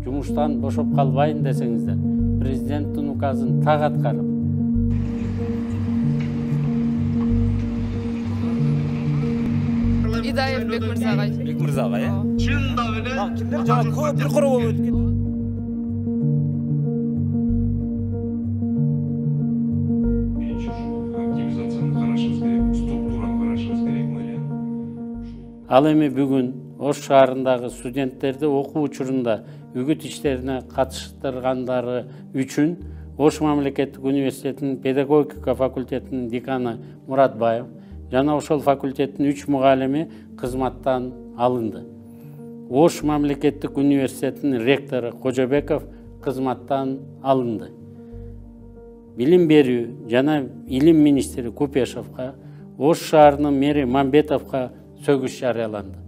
жумуштан бошоп калбайын десеңиздер, президенттин указын так аткарып, Идаев Бекмырзагай. Бекмырзага, э? Чындап эле. Кимдер жана көп бир короо болуп өткөн. Ал эми бүгүн Ош шаарындагы студенттерди окуу учурунда үгүт иштерине катыштыргандары үчүн Ош мамлекеттик университетинин педагогика факультетинин деканы Муратбаев жана ошол факультеттин 3 мугалими кызматтан алынды. Ош мамлекеттик университетинин ректору Кожобеков кызматтан алынды. Билим берүү жана илим министри Купешовго, Ош шаарынын мэри Мамбетовго сөгүш жарыяланды.